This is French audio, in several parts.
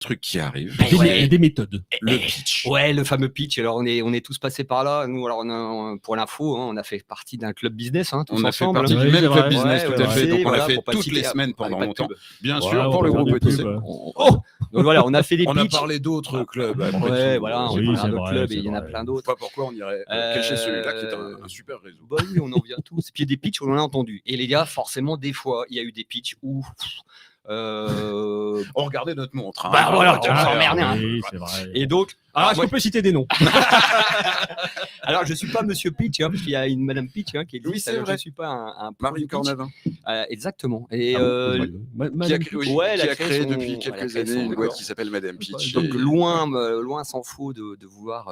truc qui arrive. Et des méthodes. Le pitch. Ouais, le fameux pitch. Alors, on est tous passés par là. Nous, alors, pour l'info, on a fait partie d'un club business, tous On a fait ensemble. partie du même club business, tout à fait. Donc, on l'a fait pour pas toutes citer, les semaines pendant pas de longtemps. pub. Bien Ouais, sûr, on pour peut le faire groupe des ETC. pubs. Donc voilà, on a fait des On a pitchs. parlé d'autres clubs. Ouais, voilà, on Oui, parle c'est d'autres vrai, clubs c'est et il y en a vrai. plein Je d'autres. sais pas pourquoi on irait cacher celui-là qui est un super réseau. Bah oui, on en vient tous. Et puis il y a des pitchs, on en a entendu. Et les gars, forcément, des fois, il y a eu des pitchs où. On regardait notre montre. Bah voilà, on s'emmerdait un peu. Oui, c'est vrai. Et donc, Ah, est-ce moi, qu'on peut citer des noms? alors je suis pas Monsieur Pitch, parce qu'il y a une Madame Pitch qui existe. Oui, c'est alors, vrai. Je suis pas un Marine Pitch. Cornavin. Exactement. Et Qui a créé, ouais, elle a qui a créé créé son- depuis elle a quelques créé années son- une boîte qui s'appelle Madame Pitch. donc loin s'en faut de vouloir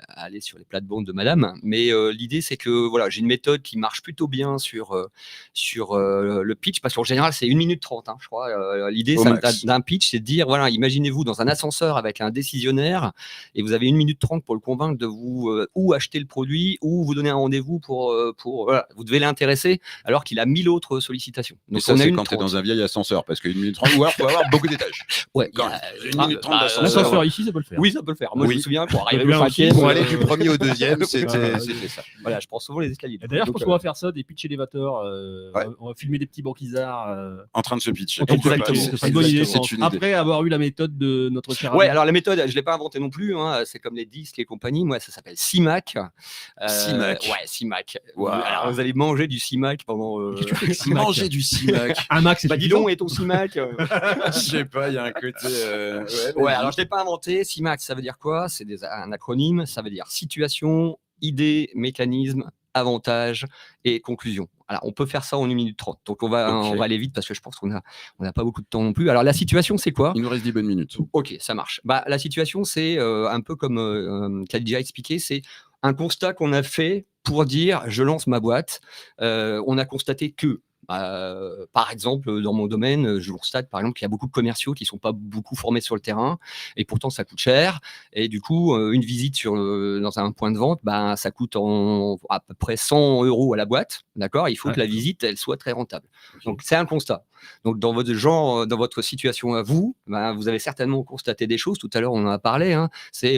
aller sur les plates-bandes de Madame, mais l'idée c'est que voilà, j'ai une méthode qui marche plutôt bien sur le pitch, parce qu'en général c'est 1 minute 30, je crois. L'idée Au max. d'un pitch, c'est de dire voilà, imaginez-vous dans un ascenseur avec un décisionnaire et vous avez 1 minute 30 pour le convaincre de vous ou acheter le produit ou vous donner un rendez-vous pour voilà, vous devez l'intéresser alors qu'il a 1000 autres sollicitations. Donc ça, on a c'est une quand tu es 30. dans un vieil ascenseur, parce qu'une minute 30, ou alors faut avoir beaucoup d'étages. Ouais, Quand il y a- 1 minute 30 d'ascenseur. L'ascenseur ici, ça peut le faire. Oui, ça peut le faire. Moi, je Oui. me souviens, pour arriver bien au aussi, 5e, Pour aller du premier au deuxième, c'était Ah, ça. voilà, je prends souvent les escaliers. Et d'ailleurs, je Donc, pense qu'on va faire ça, des pitch élévateurs. Ouais. On va filmer des petits banquisards. En train de se pitcher. Exactement. Pourquoi pas, C'est une bonne idée. c'est une idée. Après avoir eu la méthode de notre cher Ouais, ami. alors la méthode, je l'ai pas inventée non plus. C'est comme les disques et compagnie. Moi, ça s'appelle CIMAC. CIMAC. Ouais, CIMAC. Wow. Alors, vous allez manger du CIMAC pendant. Manger du CIMAC. Un max, c'est Bah, dis suffisant. donc, et ton CIMAC Je sais pas, il y a un côté. Ouais, alors je l'ai pas inventé. CIMAC, ça veut dire quoi? C'est un acronyme. Ça veut dire situation, idée, mécanisme, avantage et conclusion. Alors, on peut faire ça en 1 minute 30. Donc, on va aller vite parce que je pense qu'on n'a pas beaucoup de temps non plus. Alors, la situation, c'est quoi? Il nous reste 10 bonnes minutes. Ok, ça marche. Bah, la situation, c'est un peu comme Khadija a expliqué, c'est un constat qu'on a fait pour dire je lance ma boîte. On a constaté que, par exemple, dans mon domaine, je constate par exemple qu'il y a beaucoup de commerciaux qui ne sont pas beaucoup formés sur le terrain et pourtant ça coûte cher. Et du coup, une visite dans un point de vente, bah, ça coûte à peu près 100 € à la boîte. D'accord? Il faut que la visite elle soit très rentable. Donc, c'est un constat. Donc, dans votre situation à vous, bah, vous avez certainement constaté des choses. Tout à l'heure, on en a parlé. C'est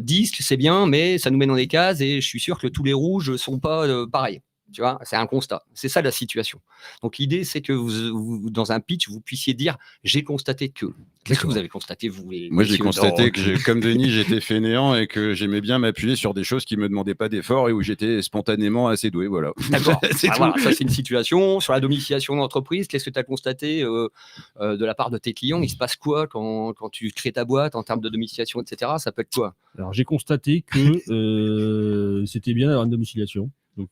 disque, c'est bien, mais ça nous met dans des cases et je suis sûr que tous les rouges ne sont pas pareils. Tu vois, c'est un constat. C'est ça la situation. Donc l'idée, c'est que vous, dans un pitch, vous puissiez dire j'ai constaté que. Qu'est-ce que vous avez constaté, vous? Moi, j'ai constaté que, comme Denis, j'étais fainéant et que j'aimais bien m'appuyer sur des choses qui me demandaient pas d'effort et où j'étais spontanément assez doué. Voilà. D'accord. C'est tout. Voilà, ça, c'est une situation. Sur la domiciliation d'entreprise, qu'est-ce que tu as constaté de la part de tes clients? Il se passe quoi quand tu crées ta boîte en termes de domiciliation, etc. Ça peut être quoi? Alors, j'ai constaté que c'était bien d'avoir une domiciliation. Donc,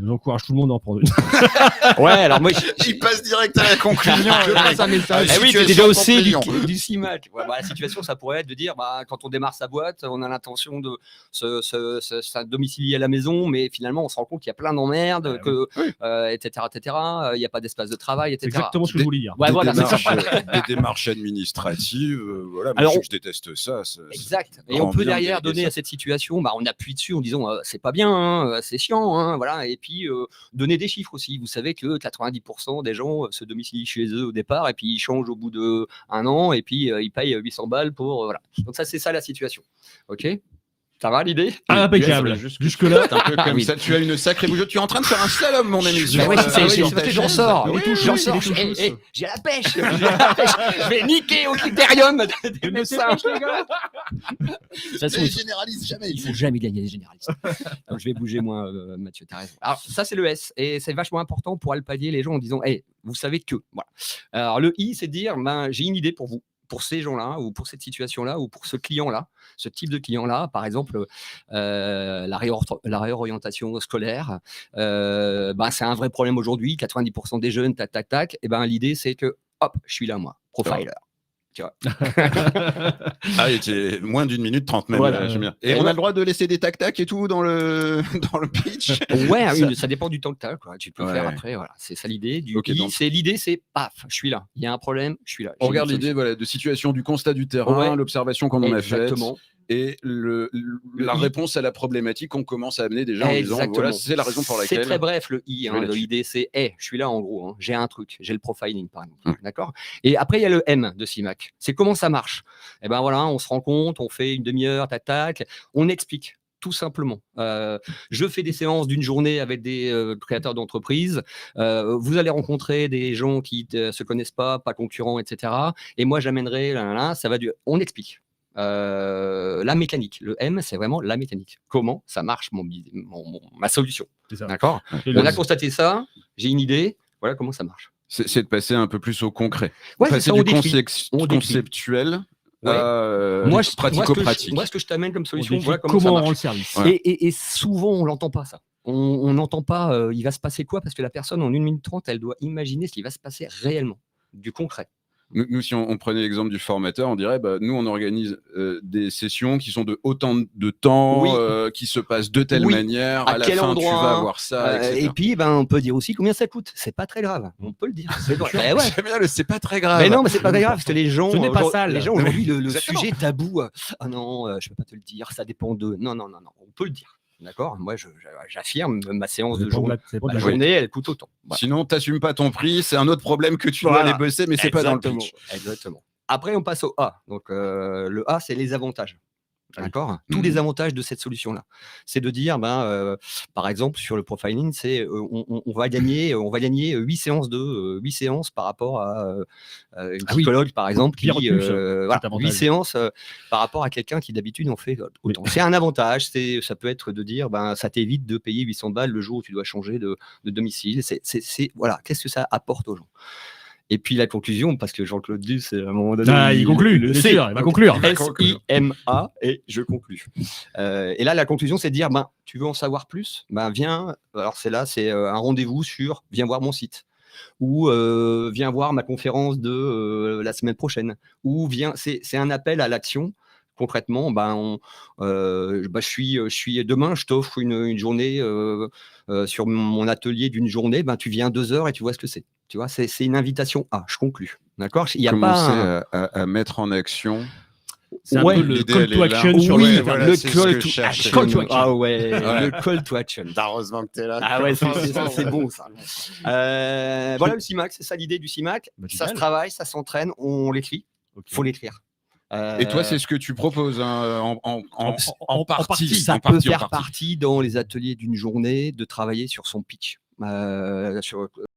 j'encourage tout le monde à en prendre une. Ouais, alors moi, Il passe direct à la conclusion. Je passe un message. Eh oui, Situation c'est déjà aussi conclusion. du CIMAC. Ouais, bah, la situation, ça pourrait être de dire, bah, quand on démarre sa boîte, on a l'intention de se domicilier à la maison, mais finalement, on se rend compte qu'il y a plein d'emmerdes, etc., etc. Il n'y a pas d'espace de travail, C'est etc. exactement ce que je voulais dire. Ouais, Des voilà, c'est ça. des démarches administratives. Voilà, moi, Alors, je déteste ça. Exact. Et rend on peut bien derrière déléguer donner ça. à cette situation, bah, on appuie dessus en disant c'est pas bien, c'est chiant, voilà. Et puis donner des chiffres aussi. Vous savez que 90% des gens se domicilient chez eux au départ et puis ils changent au bout d'1 an et puis ils payent 800 balles pour voilà. Donc ça, c'est ça la situation. Ok. Ça va l'idée? Impeccable. Jusque-là. C'est un peu comme oui. ça. Tu as une sacrée bougeotte. Tu es en train de faire un slalom, mon ami. Bah ouais, c'est oui, parce que j'en sors. Oui, J'en oui, sors. oui, oui, oui. J'ai la pêche. Je vais niquer au critérium des médecins. De toute façon, Ne généralise jamais. il faut jamais gagner les généralistes. Donc, je vais bouger moi, Mathieu, t'as raison. Alors ça, c'est le S et c'est vachement important pour alpaguer les gens en disant hey, vous savez que voilà. Alors le I, c'est de dire ben, j'ai une idée pour vous, pour ces gens-là ou pour cette situation-là ou pour ce client-là, ce type de client-là, par exemple la réorientation scolaire, ben, c'est un vrai problème aujourd'hui. 90% des jeunes, tac tac tac. Et ben l'idée, c'est que hop, je suis là moi, profiler. Tu vois. Ah, il était moins d'1 minute 30 même. Voilà. J'aime bien. Et on a le droit de laisser des tac-tac et tout dans le pitch. Ouais, oui, ça dépend du temps que tu as. Quoi. Tu peux le faire Ouais. après. Voilà. C'est ça l'idée. Ok, donc- L'idée, c'est paf, je suis là. Il y a un problème, je suis là. On J'ai regarde une l'idée solution. voilà, de situation du constat du terrain, Ouais. l'observation qu'on en a faite. Exactement. et la I. réponse à la problématique qu'on commence à amener déjà en disant Exactement. voilà, c'est la raison pour laquelle. C'est très bref le I. je vais Le là-dessus. ID, c'est je suis là en gros. J'ai un truc. J'ai le profiling par exemple. Ouais. D'accord. Et après, il y a le M de CIMAC. C'est comment ça marche. Et ben voilà, on se rend compte, on fait une demi-heure, tac, on explique. Tout simplement. Je fais des séances d'une journée avec des créateurs d'entreprises. Vous allez rencontrer des gens qui ne se connaissent pas concurrents, etc. Et moi, j'amènerai, ça va on explique. La mécanique. Le M, c'est vraiment la mécanique. Comment ça marche ma solution. C'est ça. D'accord. Et On le- a constaté ça, j'ai une idée, voilà comment ça marche. C'est de passer un peu plus au concret. Ouais, c'est Passer ça, du on décrit. On décrit. conceptuel Ouais. à Moi, pratico-pratique. moi, ce que je t'amène comme on solution, décrit voilà comment ça comment on marche. rend le service. Voilà. Et souvent, on n'entend pas ça. On n'entend pas, il va se passer quoi, parce que la personne, en 1 minute 30, elle doit imaginer ce qui va se passer réellement, du concret. Nous, si on prenait l'exemple du formateur, on dirait, nous, on organise des sessions qui sont de autant de temps, Oui. qui se passent de telle Oui. manière. À À la quel fin, endroit, tu vas avoir ça, etc. et puis, on peut dire aussi combien ça coûte. C'est pas très grave. On peut le dire. C'est vrai. Eh ouais. J'aime bien c'est pas très grave. Mais non, mais c'est pas très grave, parce que les gens, Ce n'est pas sale. les gens aujourd'hui, le Exactement. sujet tabou, ah non, je peux pas te le dire, ça dépend d'eux. Non, on peut le dire. D'accord. Moi, j'affirme, ma séance de journée, La la journée, elle coûte autant. Voilà. Sinon, t'assumes pas ton prix, c'est un autre problème que tu dois Voilà. aller bosser, mais c'est pas dans le Exactement. pitch. Exactement. Après, on passe au A. Donc, le A, c'est les avantages. D'accord. Tous Mhm. les avantages de cette solution-là, c'est de dire, par exemple, sur le profiling, c'est on va gagner 8 séances 8 séances par rapport à une psychologue, par exemple, Bien retenu, ça, voilà, cet avantage. 8 séances par rapport à quelqu'un qui d'habitude en fait autant. C'est un avantage. Ça peut être de dire, ça t'évite de payer 800 balles le jour où tu dois changer de domicile. Voilà, qu'est-ce que ça apporte aux gens. Et puis la conclusion, parce que Jean-Claude Duss, à un moment donné, il conclut, bien sûr, il va conclure. SIMA, et je conclus. Et là, la conclusion, c'est de dire, tu veux en savoir plus, viens. Alors c'est un rendez-vous sur, viens voir mon site, ou viens voir ma conférence de la semaine prochaine, ou c'est un appel à l'action. Concrètement, je suis demain, je t'offre une journée sur mon atelier d'une journée. Tu viens 2 heures et tu vois ce que c'est. Tu vois, c'est une invitation à. Je conclus. D'accord. Il y a Commencer à mettre en action. C'est un peu le l'idée, call elle to est là. action sur Oui, le site voilà, le c'est ce call que to je cherchais. action. Call to action. Ah ouais, Ouais. le call to action. Heureusement que t'es là. Ah ouais, c'est bon ça. Voilà le CIMAC, c'est ça l'idée du CIMAC. Ça se travaille, ça s'entraîne, on l'écrit. Faut l'écrire. Et toi, c'est ce que tu proposes en partie. Ça en peut partie, en faire partie. partie dans les ateliers d'une journée de travailler sur son pitch.